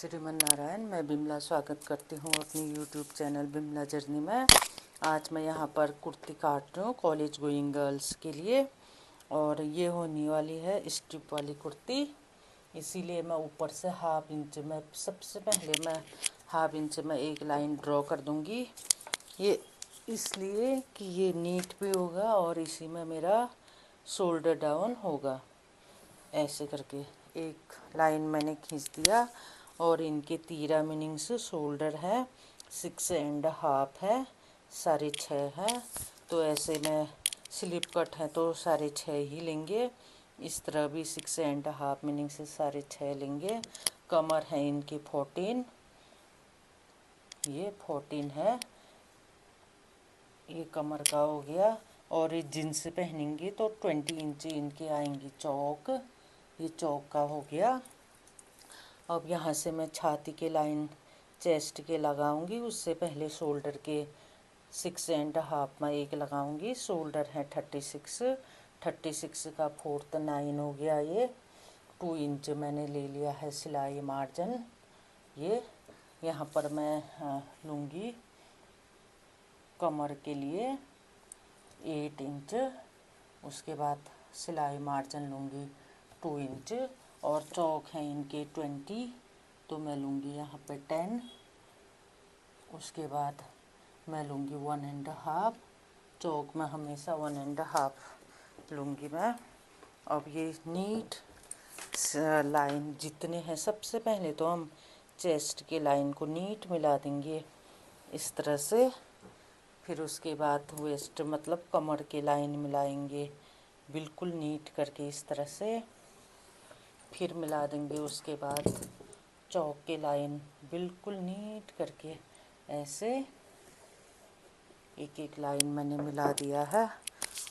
श्रीमन नारायण। मैं बिमला स्वागत करती हूँ अपनी यूट्यूब चैनल बिमला जर्नी में। आज मैं यहाँ पर कुर्ती काट रही हूँ कॉलेज गोइंग गर्ल्स के लिए, और ये होने वाली है स्ट्रिप वाली कुर्ती। इसीलिए मैं ऊपर से हाफ इंच में सबसे पहले मैं हाफ इंच में एक लाइन ड्रॉ कर दूँगी। ये इसलिए कि ये नीट भी होगा और इसी में मेरा शोल्डर डाउन होगा। ऐसे करके एक लाइन मैंने खींच दिया और इनके तीरा मीनिंग्स शोल्डर है, 6.5 है, 6.5 है। तो ऐसे में स्लिप कट है तो 6.5 ही लेंगे। इस तरह भी 6.5 मीनिंग से 6.5 लेंगे। कमर है इनकी 14, ये 14 है, ये कमर का हो गया। और ये जींस पहनेंगे तो 20 इंच इनके आएंगी चौक, ये चौक का हो गया। अब यहाँ से मैं छाती के लाइन चेस्ट के लगाऊंगी, उससे पहले शोल्डर के 6.5 में एक लगाऊंगी। शोल्डर है 36 का 4th 9 हो गया। ये 2 इंच मैंने ले लिया है सिलाई मार्जिन। ये यहाँ पर मैं लूँगी कमर के लिए 8 इंच, उसके बाद सिलाई मार्जिन लूँगी 2 इंच, और चौक हैं इनके 20 तो मैं लूँगी यहाँ पे 10। उसके बाद मैं लूँगी 1.5, चौक में हमेशा 1.5 लूँगी मैं। अब ये नीट लाइन जितने हैं, सबसे पहले तो हम चेस्ट के लाइन को नीट मिला देंगे इस तरह से। फिर उसके बाद वेस्ट मतलब कमर के लाइन मिलाएंगे बिल्कुल नीट करके इस तरह से। फिर मिला देंगे उसके बाद चौक के लाइन बिल्कुल नीट करके ऐसे एक एक लाइन मैंने मिला दिया है।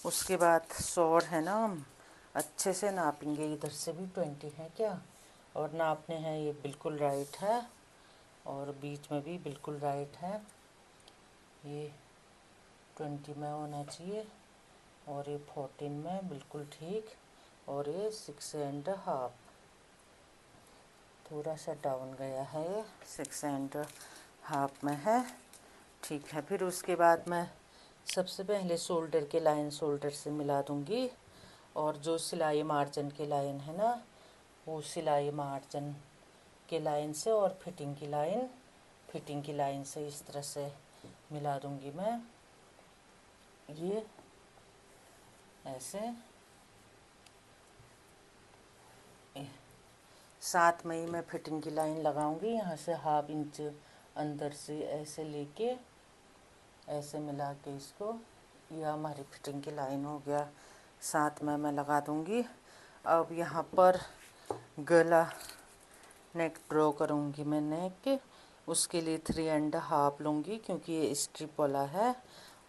उसके बाद शोर है ना, हम अच्छे से नापेंगे। इधर से भी 20 है क्या, और नापने हैं ये बिल्कुल राइट है, और बीच में भी बिल्कुल राइट है। ये 20 में होना चाहिए और ये 14 में बिल्कुल ठीक, और ये 6.5 थोड़ा सा डाउन गया है, ये 6.5 में है, ठीक है। फिर उसके बाद मैं सबसे पहले शोल्डर के लाइन शोल्डर से मिला दूंगी, और जो सिलाई मार्जिन के लाइन है ना, वो सिलाई मार्जिन के लाइन से और फिटिंग की लाइन से इस तरह से मिला दूंगी मैं। ये ऐसे 7 में ही मैं फिटिंग की लाइन लगाऊंगी। यहाँ से हाफ इंच अंदर से ऐसे लेके ऐसे मिला के इसको, यह हमारी फिटिंग की लाइन हो गया। 7 में मैं लगा दूंगी। अब यहाँ पर गला नेक ड्रॉ करूँगी मैं नेक, उसके लिए 3.5 लूँगी क्योंकि ये स्ट्रिप वाला है,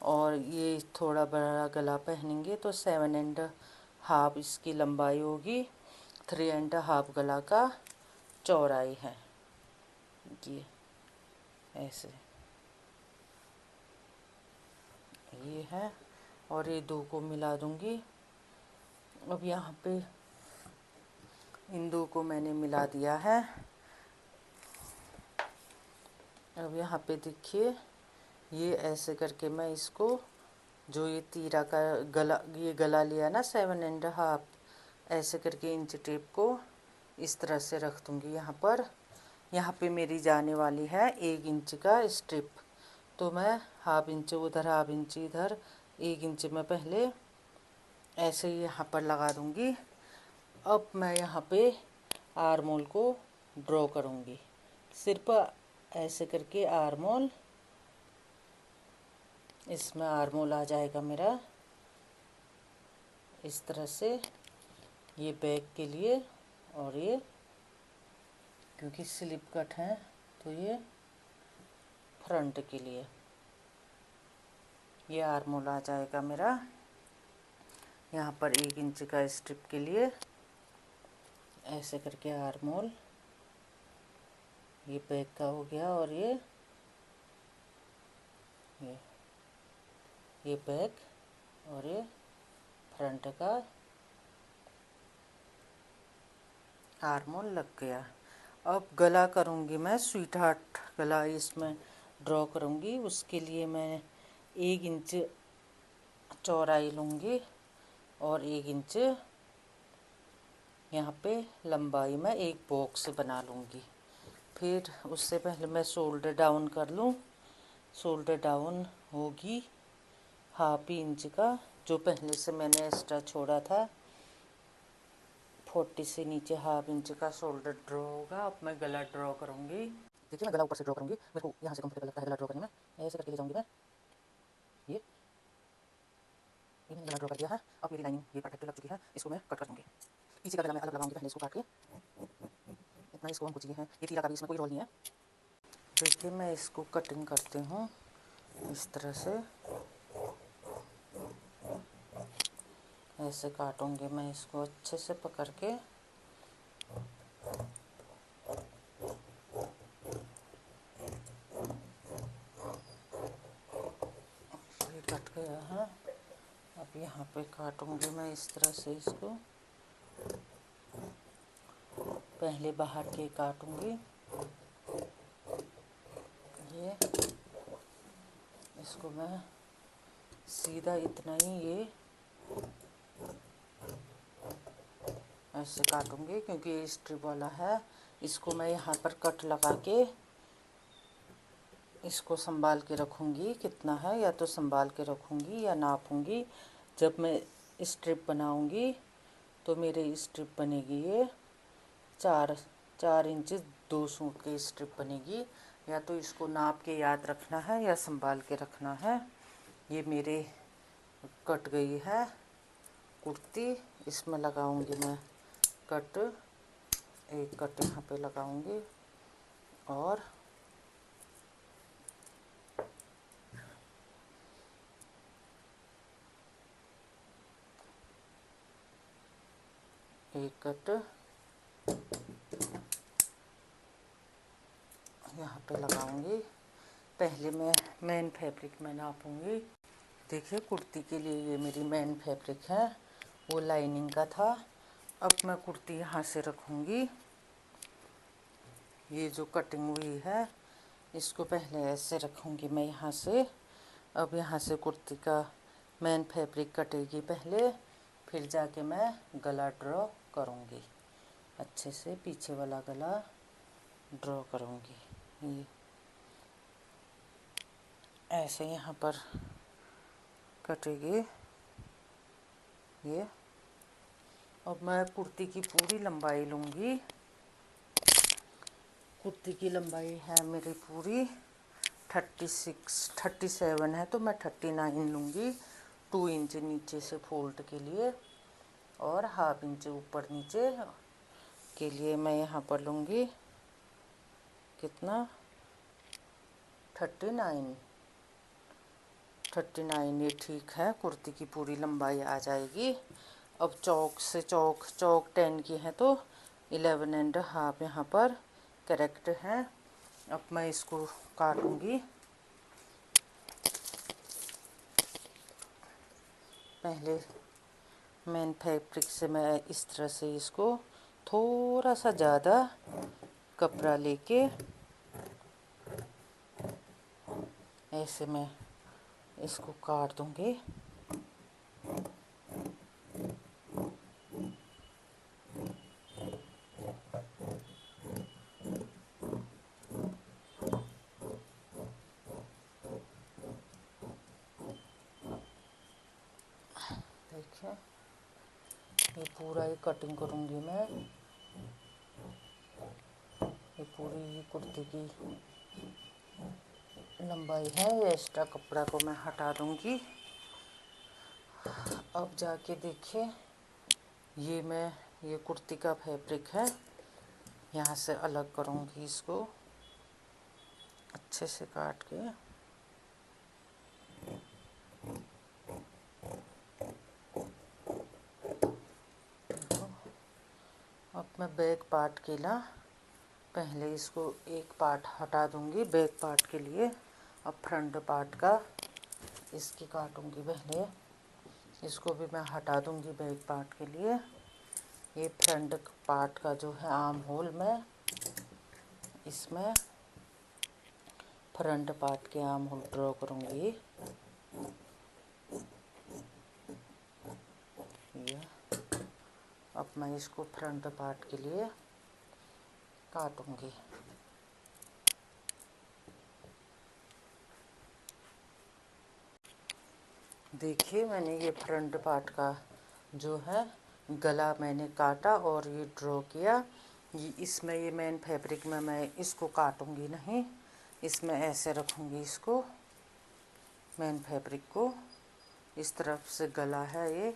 और ये थोड़ा बड़ा गला पहनेंगे तो 7.5 इसकी लंबाई होगी। 3.5 गला का चौड़ाई है ये ऐसे, ये है। और ये 2 को मिला दूंगी। अब यहाँ पे इन 2 को मैंने मिला दिया है। अब यहाँ पे देखिए, ये ऐसे करके मैं इसको, जो ये तीरा का गला, ये गला लिया ना 7.5, ऐसे करके इंच टेप को इस तरह से रख दूँगी यहाँ पर। यहाँ पे मेरी जाने वाली है 1 इंच का स्ट्रिप, तो मैं हाफ इंच उधर हाफ इंच इधर 1 इंच में पहले ऐसे ही यहाँ पर लगा दूँगी। अब मैं यहाँ पे आर्म होल को ड्रॉ करूँगी, सिर्फ ऐसे करके आर्म होल, इसमें आर्म होल आ जाएगा मेरा इस तरह से। ये बैक के लिए, और ये क्योंकि स्लिप कट है तो ये फ्रंट के लिए, ये आर्म होल आ जाएगा मेरा यहाँ पर 1 इंच का स्ट्रिप के लिए। ऐसे करके आर्म होल, ये बैक का हो गया, और ये बैक, और ये फ्रंट का आर्म होल लग गया। अब गला करूँगी मैं स्वीट हार्ट गला इसमें ड्रॉ करूँगी। उसके लिए मैं 1 इंच चौड़ाई लूँगी और 1 इंच यहाँ पे लंबाई में एक बॉक्स बना लूँगी। फिर उससे पहले मैं शोल्डर डाउन कर लूँ। शोल्डर डाउन होगी 1/2 इंच का, जो पहले से मैंने एक्स्ट्रा छोड़ा था। 40 से नीचे 1/2 इंच का शोल्डर ड्रॉ होगा। अब मैं गला ड्रॉ करूँगी। देखिए मैं गला ऊपर से ड्रॉ करूँगी। मेरे को यहाँ से कंफर्टेबल लगता है गला ड्रॉ करने में। ऐसे करके ले जाऊँगी मैं। ये मैंने गला ड्रॉ कर दिया है। अब मेरी लाइनिंग ये परफेक्ट लग चुकी है। इसको मैं कट कर दूँगी। पीछे का गला मैं अलग लगाऊंगी पहले इसको काट के। इतना इसको हमको चाहिए है। ये तीरा का भी इसमें कोई रोल नहीं है। देखिए मैं इसको कटिंग करती हूँ इस तरह से। ऐसे काटूंगी मैं इसको अच्छे से पकड़ के। ये कट गया है। अब यहाँ पे काटूंगी मैं इस तरह से इसको। पहले बाहर के काटूंगी। ये इसको मैं सीधा इतना ही ये ऐसे काटूंगी, क्योंकि ये स्ट्रिप वाला है। इसको मैं यहाँ पर कट लगा के इसको संभाल के रखूँगी। कितना है या तो संभाल के रखूँगी या नापूंगी। जब मैं स्ट्रिप बनाऊँगी तो मेरे स्ट्रिप बनेगी ये 4 इंच 2 सूट की स्ट्रिप बनेगी। या तो इसको नाप के याद रखना है या संभाल के रखना है। ये मेरे कट गई है कुर्ती। इसमें लगाऊंगी मैं कट। एक कट यहाँ पे लगाऊंगी और एक कट यहाँ पे लगाऊंगी। पहले मैं मेन फैब्रिक में नापूंगी। देखिए कुर्ती के लिए ये मेरी मेन फैब्रिक है, वो लाइनिंग का था। अब मैं कुर्ती यहाँ से रखूँगी। ये जो कटिंग हुई है इसको पहले ऐसे रखूँगी मैं यहाँ से। अब यहाँ से कुर्ती का मेन फैब्रिक कटेगी पहले, फिर जाके मैं गला ड्रॉ करूँगी। अच्छे से पीछे वाला गला ड्रॉ करूँगी। ये ऐसे यहाँ पर कटेगी ये। अब मैं कुर्ती की पूरी लंबाई लूँगी। कुर्ती की लंबाई है मेरी पूरी 37 है, तो मैं 39 लूँगी। 2 इंच नीचे से फोल्ड के लिए और 1/2 इंच ऊपर नीचे के लिए मैं यहाँ पर लूँगी कितना 39 ये ठीक है। कुर्ती की पूरी लंबाई आ जाएगी। अब चौक 10 की है तो 11.5 यहाँ पर करेक्ट है। अब मैं इसको काटूंगी। पहले मेन फैब्रिक से मैं इस तरह से इसको थोड़ा सा ज़्यादा कपड़ा लेके ऐसे मैं इसको काट दूंगी। देखिए ये पूरा ही कटिंग करूंगी मैं। ये पूरी कुर्ती की लंबाई है। ये एक्स्ट्रा कपड़ा को मैं हटा दूंगी। अब जाके देखिए ये कुर्ती का फैब्रिक है। यहाँ से अलग करूंगी इसको अच्छे से काट के। अब मैं बैक पार्ट के लिए पहले इसको एक पार्ट हटा दूंगी बैक पार्ट के लिए। अब फ्रंट पार्ट का इसकी काटूंगी पहले। इसको भी मैं हटा दूंगी बैक पार्ट के लिए। ये फ्रंट पार्ट का जो है आर्म होल में इसमें फ्रंट पार्ट के आर्म होल ड्रॉ करूँगी। ये अब मैं इसको फ्रंट पार्ट के लिए काटूँगी। देखिए मैंने ये फ्रंट पार्ट का जो है गला मैंने काटा और ये ड्रॉ किया। ये इसमें ये मेन फैब्रिक में मैं इसको काटूँगी नहीं, इसमें ऐसे रखूँगी इसको मेन फैब्रिक को। इस तरफ से गला है, ये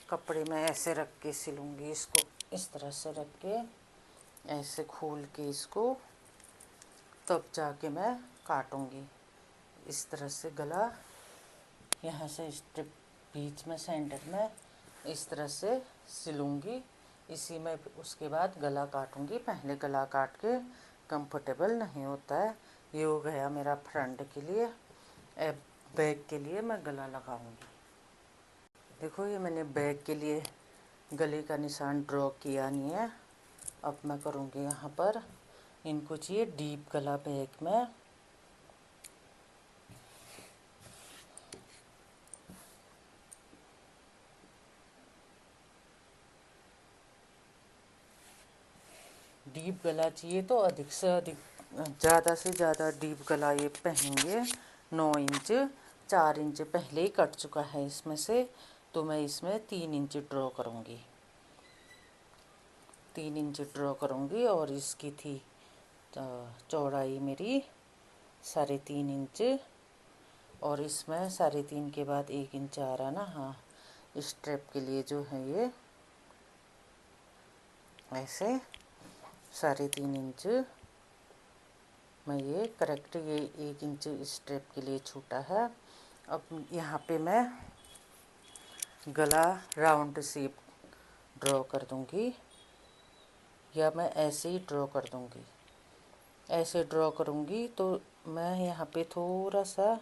कपड़े में ऐसे रख के सिलूँगी इसको, इस तरह से रख के ऐसे खोल के इसको, तब जाके मैं काटूँगी। इस तरह से गला यहाँ से स्ट्रिप बीच में सेंटर में इस तरह से सिलूँगी। इसी में उसके बाद गला काटूँगी। पहले गला काट के कंफर्टेबल नहीं होता है। ये हो गया मेरा फ्रंट के लिए। अब बैक के लिए मैं गला लगाऊँगी। देखो ये मैंने बैक के लिए गले का निशान ड्रॉ किया नहीं है। अब मैं करूँगी यहाँ पर, इनको चाहिए डीप गला बैक में। डीप गला चाहिए तो अधिक से अधिक, ज़्यादा से ज़्यादा डीप गला ये पहनेंगे। 9 इंच, 4 इंच पहले ही कट चुका है इसमें से, तो मैं इसमें 3 इंच ड्रॉ करूँगी। 3 इंच ड्रॉ करूँगी और इसकी थी चौड़ाई मेरी 3.5 इंच, और इसमें 3.5 के बाद 1 इंच आ रहा ना। हाँ, स्ट्रेप के लिए जो है ये ऐसे 3.5 इंच मैं ये करेक्ट, ये 1 इंच स्ट्रेप के लिए छूटा है। अब यहाँ पे मैं गला राउंड शेप ड्रॉ कर दूँगी, या मैं ऐसे ही ड्रॉ कर दूँगी। ऐसे ड्रॉ करूँगी तो मैं यहाँ पे थोड़ा सा,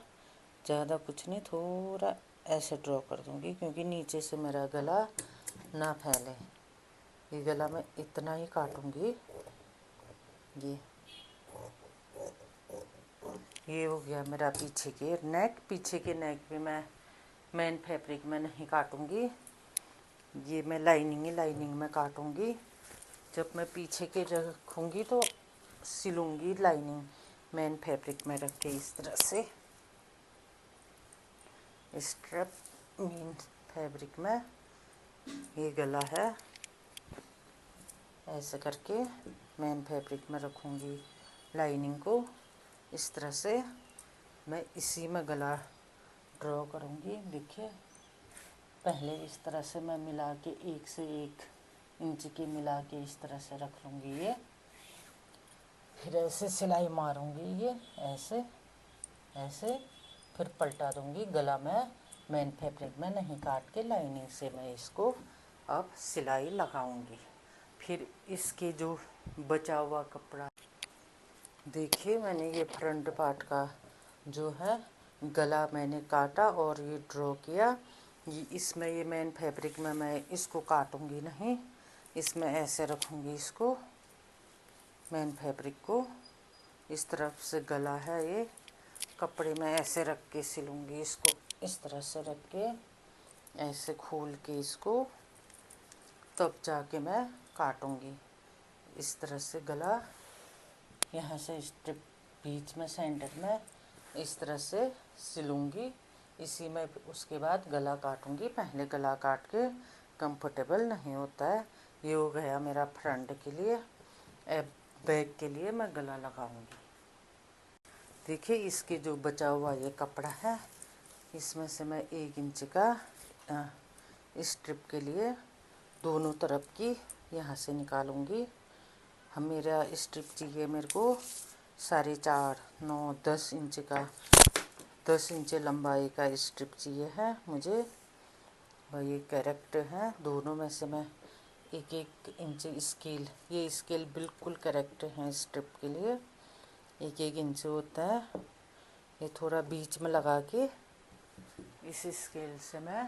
ज़्यादा कुछ नहीं, थोड़ा ऐसे ड्रॉ कर दूँगी, क्योंकि नीचे से मेरा गला ना फैले। ये गला मैं इतना ही काटूँगी। ये हो गया मेरा पीछे के नेक। पीछे के नेक पे मैं मेन फैब्रिक में नहीं काटूँगी, ये मैं लाइनिंग में काटूँगी। जब मैं पीछे के रखूँगी तो सिलूँगी लाइनिंग मेन फैब्रिक में रख के। इस तरह से स्ट्रेप मेन फैब्रिक में ये गला है, ऐसे करके मेन फैब्रिक में रखूँगी लाइनिंग को। इस तरह से मैं इसी में गला ड्रॉ करूँगी। देखिए पहले इस तरह से मैं मिला के 1 से 1 इंच के मिला के इस तरह से रख लूँगी ये, फिर ऐसे सिलाई मारूँगी ये ऐसे ऐसे, फिर पलटा दूँगी। गला में मेन फैब्रिक में नहीं काट के लाइनिंग से मैं इसको अब सिलाई लगाऊँगी। फिर इसके जो बचा हुआ कपड़ा, देखिए मैंने ये फ्रंट पार्ट का जो है गला मैंने काटा और ये ड्रॉ किया। ये इसमें ये मेन फैब्रिक में मैं इसको काटूँगी नहीं, इसमें ऐसे रखूँगी इसको मेन फैब्रिक को। इस तरफ से गला है, ये कपड़े में ऐसे रख के सिलूँगी इसको। इस तरह से रख के ऐसे खोल के इसको, तब जाके मैं काटूँगी। इस तरह से गला यहाँ से स्ट्रिप बीच में सेंटर में इस तरह से सिलूँगी। इसी में उसके बाद गला काटूँगी। पहले गला काट के कंफर्टेबल नहीं होता है। ये हो गया मेरा फ्रंट के लिए। अब बैक के लिए मैं गला लगाऊँगी। देखिए इसके जो बचा हुआ ये कपड़ा है, इसमें से मैं 1 इंच का स्ट्रिप के लिए दोनों तरफ की यहाँ से निकालूँगी। हम मेरा स्ट्रिप चाहिए मेरे को 4.5, 9, 10 इंच का, 10 इंच लंबाई का स्ट्रिप चाहिए है मुझे। भाई ये करेक्ट है, दोनों में से मैं 1-1 इंच स्केल, ये स्केल बिल्कुल करेक्ट है स्ट्रिप के लिए। 1-1 इंच होता है। ये थोड़ा बीच में लगा के इस स्केल से मैं